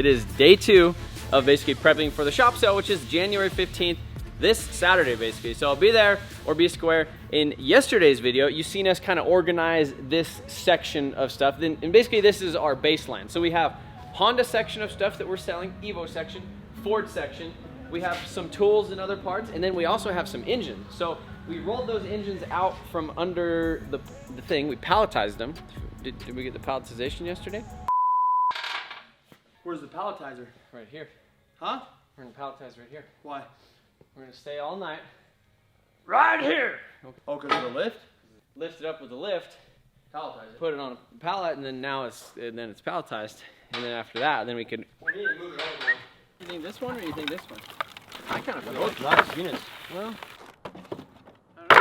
It is day 2 of basically prepping for the shop sale, which is January 15th, this Saturday basically. So I'll be there or be square. In yesterday's video, you've seen us kind of organize this section of stuff. And basically this is our baseline. So we have Honda section of stuff that we're selling, Evo section, Ford section. We have some tools and other parts, and then we also have some engines. So we rolled those engines out from under the thing. We palletized them. Did we get the palletization yesterday? Where's the palletizer? Right here. Huh? We're gonna palletize right here. Why? We're gonna stay all night. Right here! Okay. Oh, because of the lift? Lift it up with the lift. Palletize it. Put it on a pallet, and then it's palletized. And then after that, then we can. We need to move it over. You think this one or you think this one? I kind of feel both nice units. Well, I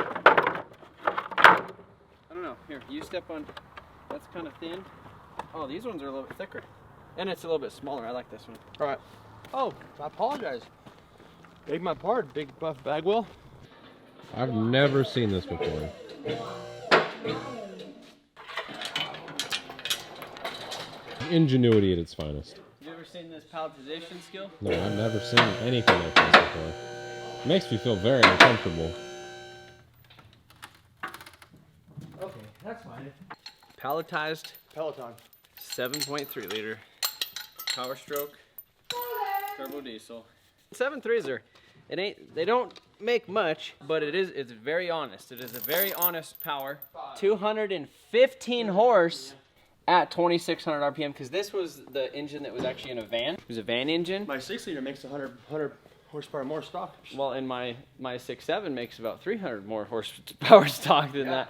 don't know. Here, you step on. That's kind of thin. Oh, these ones are a little bit thicker. And it's a little bit smaller. I like this one. All right. Oh, I apologize. Big my part, big buff bag wheel. I've never seen this before. Ingenuity at its finest. You ever seen this palletization skill? No, I've never seen anything like this before. It makes me feel very uncomfortable. Okay, that's fine. Palletized Peloton. 7.3 liter Power Stroke turbo diesel. 7.3s are, they don't make much, but it's very honest. It is a very honest power. 215 horse at 2,600 RPM, because this was the engine that was actually in a van. It was a van engine. My 6-liter makes 100 horsepower more stock. Well, and my 6.7 makes about 300 more horsepower stock than that.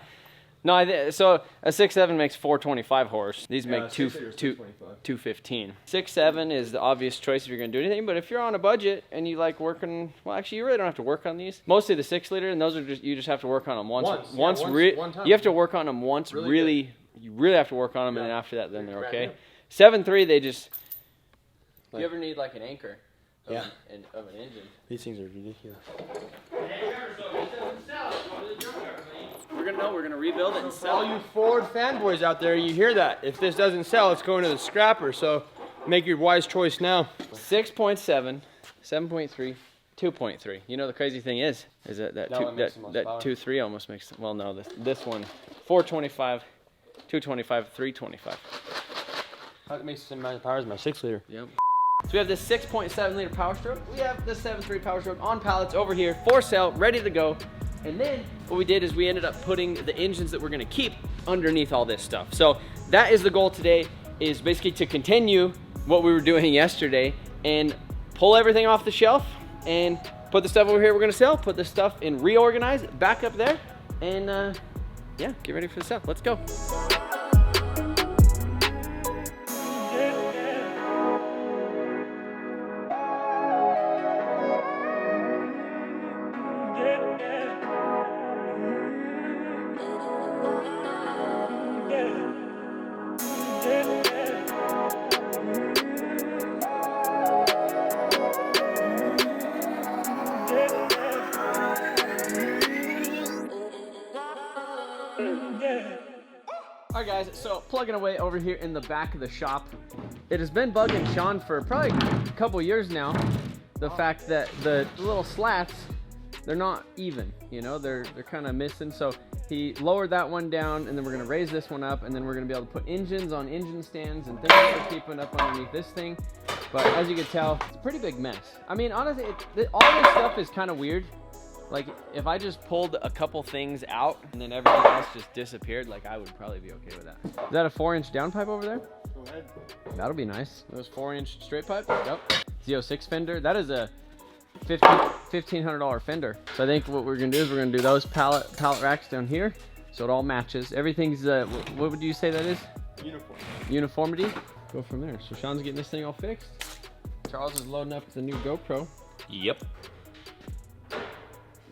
No, so a 6.7 makes 425 horse. These make 215. 6.7 is the obvious choice if you're going to do anything, but if you're on a budget and you like working, well, actually you really don't have to work on these. Mostly the 6-liter, and those are just, you just have to work on them once one time. You have to work on them once, really you really have to work on them, and then after that, then they're okay. 7.3, they just, you ever need like an anchor of an engine? These things are ridiculous. We're gonna rebuild it and sell All you Ford fanboys out there, you hear that. If this doesn't sell, it's going to the scrapper, so make your wise choice now. 6.7, 7.3, 2.3. You know the crazy thing is that 2.3 almost makes, well no, this one 425, 225, 325. That makes the same amount of power as my 6-liter. Yep. So we have this 6.7 liter Power Stroke. We have the 7.3 Power Stroke on pallets over here for sale, ready to go. And then what we did is we ended up putting the engines that we're gonna keep underneath all this stuff. So that is the goal today, is basically to continue what we were doing yesterday and pull everything off the shelf and put the stuff over here we're gonna sell, put the stuff in Reorganize, back up there, and yeah, get ready for the sale. Let's go. Alright guys, so plugging away over here in the back of the shop. It has been bugging Sean for probably a couple years now. The fact that the little slats, they're not even, you know, they're kind of missing. So he lowered that one down, and then we're gonna raise this one up, and then we're gonna be able to put engines on engine stands and things that we're keeping up underneath this thing. But as you can tell, it's a pretty big mess. I mean, honestly, all this stuff is kind of weird. Like, if I just pulled a couple things out and then everything else just disappeared, like, I would probably be okay with that. Is that a 4-inch down pipe over there? Go ahead. That'll be nice. Those 4-inch straight pipe? Yep. Z06 fender. That is a $1,500 fender. So I think what we're gonna do is we're gonna do those pallet racks down here, so it all matches. Everything's, what would you say that is? Uniform. Uniformity. Go from there. So Sean's getting this thing all fixed. Charles is loading up the new GoPro. Yep.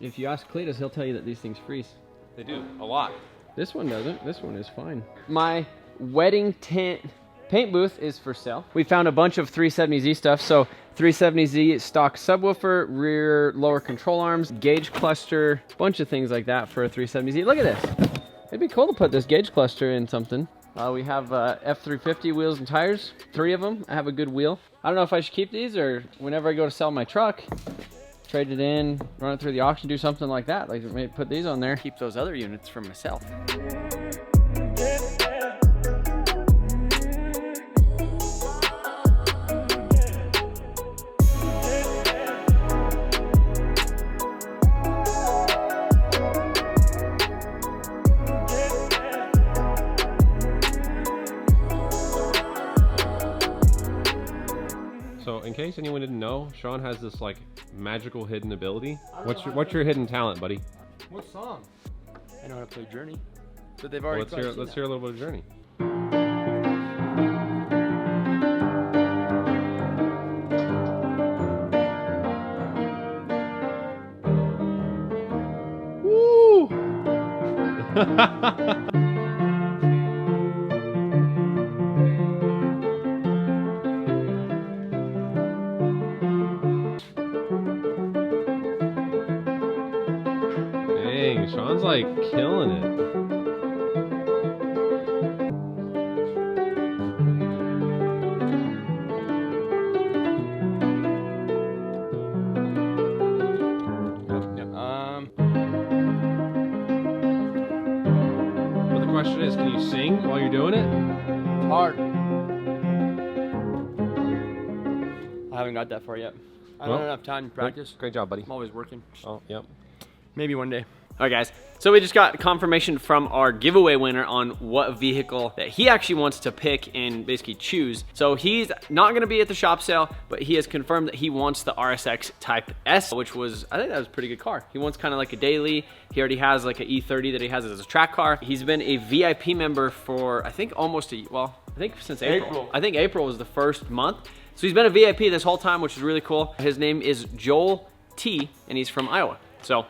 If you ask Cletus, he'll tell you that these things freeze. They do, a lot. This one doesn't. This one is fine. My wedding tent paint booth is for sale. We found a bunch of 370Z stuff. So 370Z stock subwoofer, rear lower control arms, gauge cluster, bunch of things like that for a 370Z. Look at this. It'd be cool to put this gauge cluster in something. We have F350 wheels and tires, 3 of them. I have a good wheel. I don't know if I should keep these or whenever I go to sell my truck, trade it in, run it through the auction, do something like that. Like maybe put these on there, keep those other units for myself. So, in case anyone didn't know, Sean has this like magical hidden ability. What's your hidden talent, buddy? What song? I know how to play Journey. But they've already Let's hear a little bit of Journey. Woo! Dang, Sean's like killing it. But the question is, can you sing while you're doing it? Hard. I haven't got that far yet. I don't have enough time to practice. Great job, buddy. I'm always working. Oh, yep. Maybe one day. All right, guys. So we just got confirmation from our giveaway winner on what vehicle that he actually wants to pick and basically choose. So he's not going to be at the shop sale, but he has confirmed that he wants the RSX Type S, which was, I think that was a pretty good car. He wants kind of like a daily. He already has like an E30 that he has as a track car. He's been a VIP member for, I think almost I think since April. I think April was the first month. So he's been a VIP this whole time, which is really cool. His name is Joel T, and he's from Iowa. So,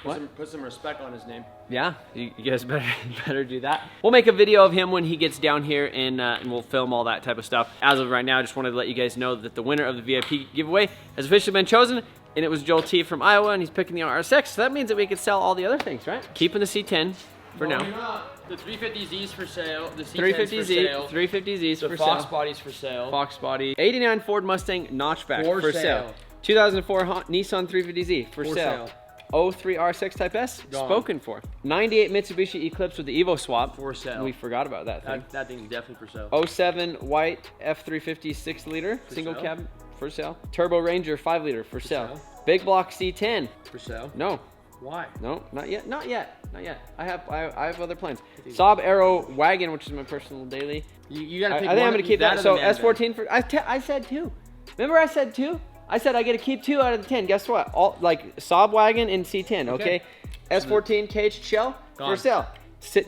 Put some respect on his name. yeah, you guys better do that. We'll make a video of him when he gets down here and we'll film all that type of stuff. As of right now, I just wanted to let you guys know that the winner of the VIP giveaway has officially been chosen, and it was Joel T from Iowa, and he's picking the RSX. So that means that we could sell all the other things, right? Keeping the C10 for now. The 350Z's for sale. The C10's 350Z, for sale. 350Z's The for Fox sale. body's for sale. Fox body. 89 Ford Mustang notchback for sale. 2004 Nissan 350Z for sale. 03 R6 Type S, Gone. spoken for. 98 Mitsubishi Eclipse with the Evo swap. For sale. We forgot about that thing. That thing's definitely for sale. 07 white F350 6 liter, single sale. cab for sale. Turbo Ranger 5 liter for sale. sale. Big block C10. For sale. No, Why? no, not yet, not yet, not yet. I have other plans. Saab Aero Wagon, which is my personal daily. You gotta I pick think I'm one gonna keep that. or So the man S14 for, I said 2. Remember I said 2? I said I get to keep 2 out of the 10. Guess what? All like Saab wagon and C10. Okay. S14 caged shell Gone. for sale.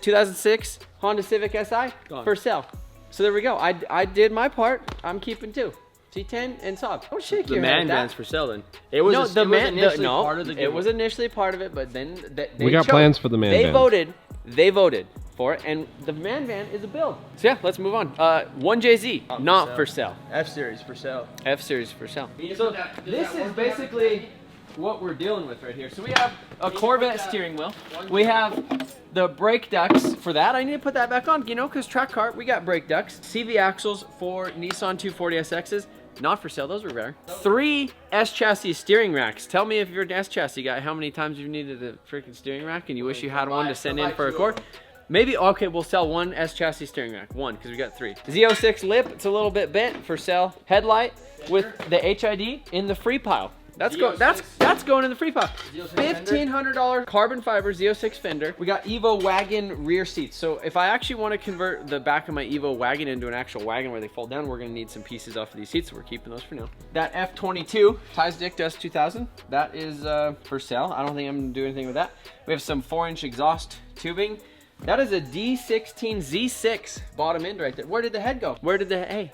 2006 Honda Civic Si Gone. for sale. So there we go. I did my part. I'm keeping 2. C10 and Saab. Don't shake The your man head at van's that. for sale then. It was No, a, the it was man. initially No, part of the it was giveaway. initially part of it, but then they We got chose. plans for the man They van. voted. They voted for it, and the man van is a build. So yeah, let's move on. 1JZ, not for sale. F-Series for sale. F-Series for sale. So this is basically what we're dealing with right here. So we have a Corvette steering wheel. We have the brake ducts for that. I need to put that back on, you know, because track car, we got brake ducts. CV axles for Nissan 240SXs. Not for sale, those were rare. 3 S-chassis steering racks. Tell me if you're an S-chassis guy, how many times you've needed a freaking steering rack and you wish you had one to send in for a quart? Maybe, okay, we'll sell 1 S-chassis steering rack. 1, because we got 3. Z06 lip, it's a little bit bent for sale. Headlight with the HID in the free pile. That's going in the free pile. $1,500 carbon fiber Z06 fender. We got Evo wagon rear seats. So if I actually want to convert the back of my Evo wagon into an actual wagon where they fold down, we're gonna need some pieces off of these seats. So we're keeping those for now. That F22 ties dick to S2000. That is for sale. I don't think I'm gonna do anything with that. We have some 4-inch exhaust tubing. That is a D16 Z6 bottom end right there. Where did the head go? Where did the hey?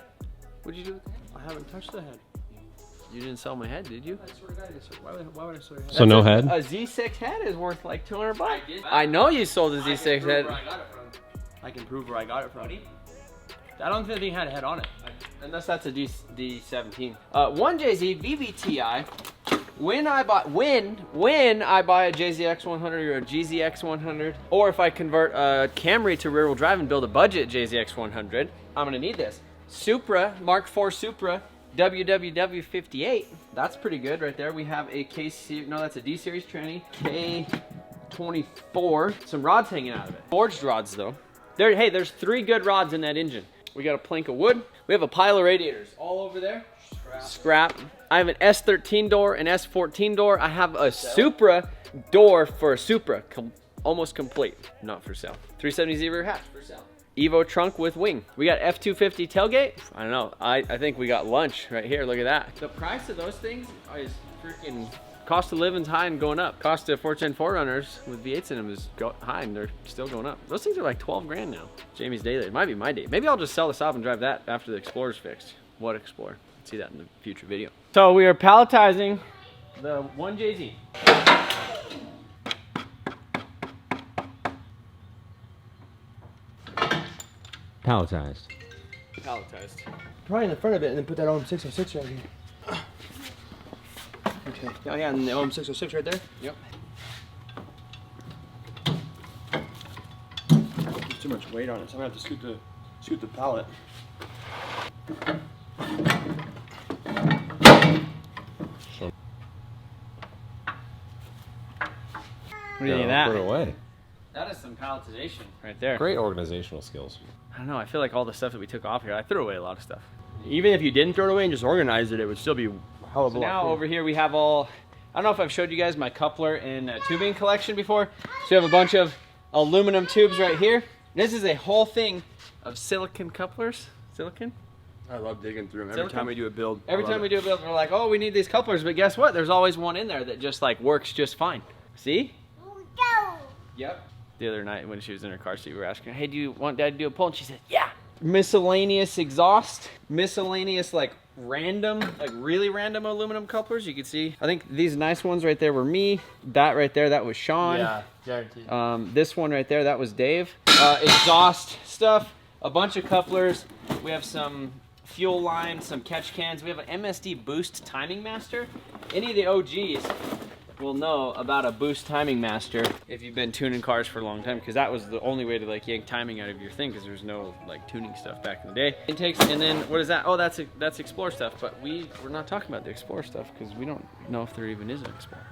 What did you do with the head? I haven't touched the head. You didn't sell my head, did you? I swear to God, why would I sell your head? So no head? A Z6 head is worth like 200 bucks. I know you sold a Z6 head. I can prove where I got it from. I don't think the thing had a head on it. Unless that's a D17. 1JZ VVTi when I buy a JZX 100 or a GZX 100, or if I convert a Camry to rear wheel drive and build a budget JZX 100, I'm gonna need this. Supra, Mark IV Supra, WWW58. That's pretty good right there. We have a that's a D series tranny, K24. Some rods hanging out of it. Forged rods though. Hey, there's 3 good rods in that engine. We got a plank of wood. We have a pile of radiators all over there. Scrap. I have an S13 door, an S14 door. I have a Supra door for a Supra, almost complete. Not for sale. 370Z rear hatch for sale. Evo trunk with wing. We got F250 tailgate. I don't know. I think we got lunch right here. Look at that. The price of those things is freaking, cost of living's high and going up. Cost of 410 4Runners with V8s in them is high and they're still going up. Those things are like 12 grand now. Jamie's daily. It might be my day. Maybe I'll just sell this off and drive that after the Explorer's fixed. What Explorer? See that in the future video. So we are palletizing the 1JZ. Palletized. Palletized. Probably in the front of it, and then put that OM606 right here. Okay. Oh yeah, and the OM606 right there. Yep. There's too much weight on it, so I'm gonna have to scoot the pallet. What do you think of that? Put it away. That is some palletization right there. Great organizational skills. I don't know, I feel like all the stuff that we took off here, I threw away a lot of stuff. Even if you didn't throw it away and just organized it, it would still be a hell of a lot. Now over here we have all, I don't know if I've showed you guys my coupler and tubing collection before. So we have a bunch of aluminum tubes right here. This is a whole thing of silicon couplers. Silicon? I love digging through them every Silicon? time we do a build. Every time we do a build, we're like, oh, we need these couplers, but guess what? There's always one in there that just like works just fine. See? Yep. The other night when she was in her car seat, we were asking her, hey, do you want Dad to do a pull? And she said, yeah. Miscellaneous exhaust, miscellaneous like random, like really random aluminum couplers. You can see, I think these nice ones right there were me. That right there, that was Sean. Yeah, guaranteed. This one right there, that was Dave. Exhaust stuff, a bunch of couplers. We have some fuel lines, some catch cans. We have an MSD Boost Timing Master. Any of the OGs will know about a Boost Timing Master if you've been tuning cars for a long time, because that was the only way to like yank timing out of your thing, because there's no like tuning stuff back in the day. Intakes, and then what is that? Oh, that's Explorer stuff, but we're not talking about the Explorer stuff because we don't know if there even is an Explorer.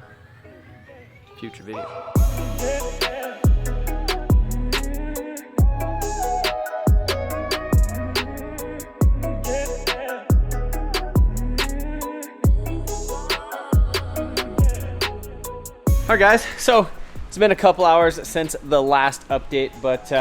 Future video. All right guys, so it's been a couple hours since the last update, but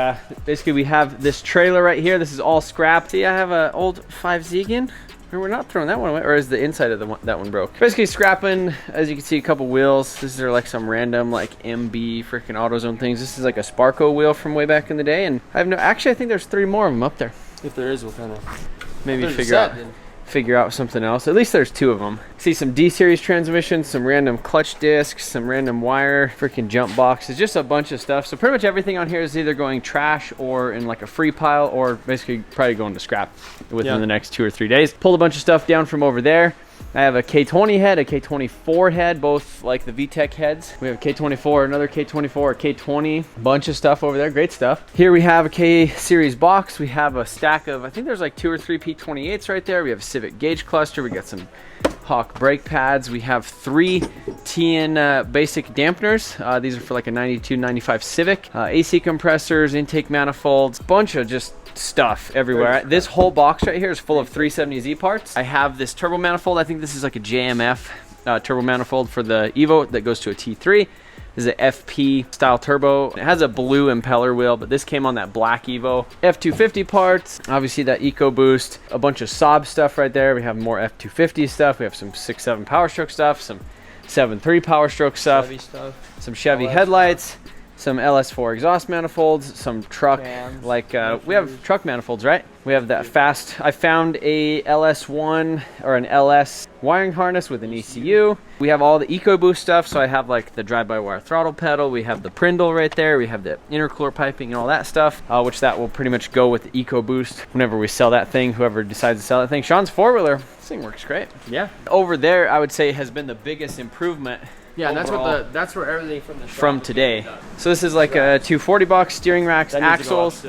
basically we have this trailer right here. This is all scrap. See, I have an old 5Z again. We're not throwing that one away, or is the inside of that one broke? Basically scrapping, as you can see, a couple wheels. These are like some random like MB freaking AutoZone things. This is like a Sparco wheel from way back in the day, and actually I think there's 3 more of them up there. If there is, we'll kind of maybe figure out something else. At least there's 2 of them. See some D-series transmissions, some random clutch discs, some random wire, freaking jump boxes, just a bunch of stuff. So pretty much everything on here is either going trash or in like a free pile, or basically probably going to scrap within the next 2 or 3 days. Pulled a bunch of stuff down from over there. I have a K20 head, a K24 head, both like the VTEC heads. We have a K24, another K24, a K20, bunch of stuff over there, great stuff. Here we have a K series box. We have a stack of, I think there's like 2 or 3 P28s right there. We have a Civic gauge cluster. We got some Hawk brake pads. We have 3 TN basic dampeners. These are for like a 92, 95 Civic. AC compressors, intake manifolds, bunch of just stuff everywhere. This whole box right here is full of 370Z parts. I have this turbo manifold. I think this is like a JMF turbo manifold for the Evo that goes to a T3. This is an FP style turbo. It has a blue impeller wheel, but this came on that black Evo. F250 parts, obviously that EcoBoost, a bunch of Saab stuff right there. We have more F250 stuff. We have some 6.7 Power Stroke stuff, some 7.3 Power Stroke stuff, some Chevy headlights, some LS4 exhaust manifolds, some truck, we have truck manifolds, right? We have that fast. I found a LS1 or an LS wiring harness with an ECU. We have all the EcoBoost stuff. So I have like the drive-by-wire throttle pedal. We have the Prindle right there. We have the intercooler piping and all that stuff, which that will pretty much go with the EcoBoost whenever we sell that thing, whoever decides to sell that thing. Sean's four-wheeler, this thing works great. Yeah. Over there, I would say has been the biggest improvement. Yeah, and overall, that's where everything from the shop from today. So this is like a 240 box, steering racks, axles.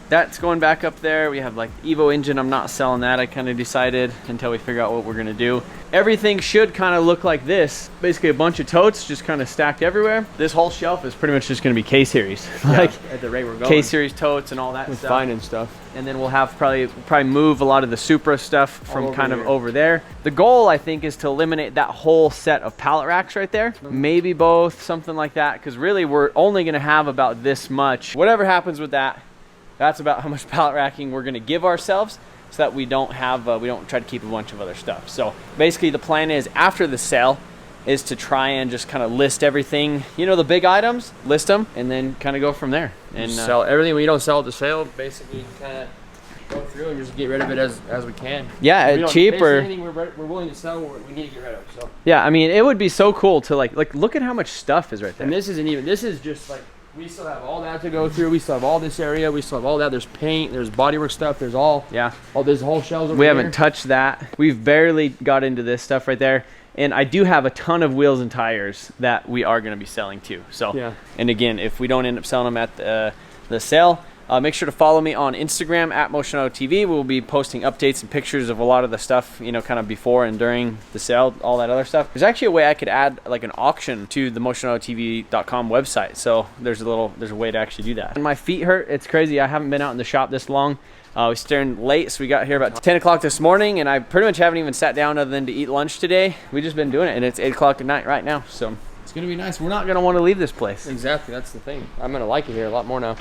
That's going back up there. We have like Evo engine. I'm not selling that. I kind of decided until we figure out what we're gonna do. Everything should kind of look like this. Basically a bunch of totes just kind of stacked everywhere. This whole shelf is pretty much just gonna be K-Series. Like at the rate we're going. K-Series totes and all that with stuff. fine and stuff. And then we'll have probably move a lot of the Supra stuff from kind of over there. The goal, I think, is to eliminate that whole set of pallet racks right there. Maybe both, something like that, because really we're only gonna have about this much. Whatever happens with that, that's about how much pallet racking we're gonna give ourselves, so that we don't have, we don't try to keep a bunch of other stuff. So basically the plan is after the sale is to try and just kind of list everything, you know, the big items, list them, and then kind of go from there. And sell everything we don't sell at the sale, basically kind of go through and just get rid of it as we can. Yeah, cheap or anything we're willing to sell, we need to get rid of. So yeah, I mean, it would be so cool to like look at how much stuff is right there. and this is just like, we still have all that to go through. We still have all this area. We still have all that. There's paint. There's bodywork stuff. There's all. Yeah. All this whole shelves over We here. haven't touched that. We've barely got into this stuff right there. And I do have a ton of wheels and tires that we are going to be selling too. So, yeah. And again, if we don't end up selling them at the sale, make sure to follow me on Instagram at MotionAutoTv. We'll be posting updates and pictures of a lot of the stuff, you know, kind of before and during the sale, all that other stuff. There's actually a way I could add like an auction to the MotionAutoTv.com website. So there's a way to actually do that. And my feet hurt. It's crazy. I haven't been out in the shop this long. We started late, so we got here about 10 o'clock this morning, and I pretty much haven't even sat down other than to eat lunch today. We've just been doing it, and it's 8 o'clock at night right now. So It's going to be nice. we're not going to want to leave this place. Exactly. That's the thing. I'm going to like it here a lot more now.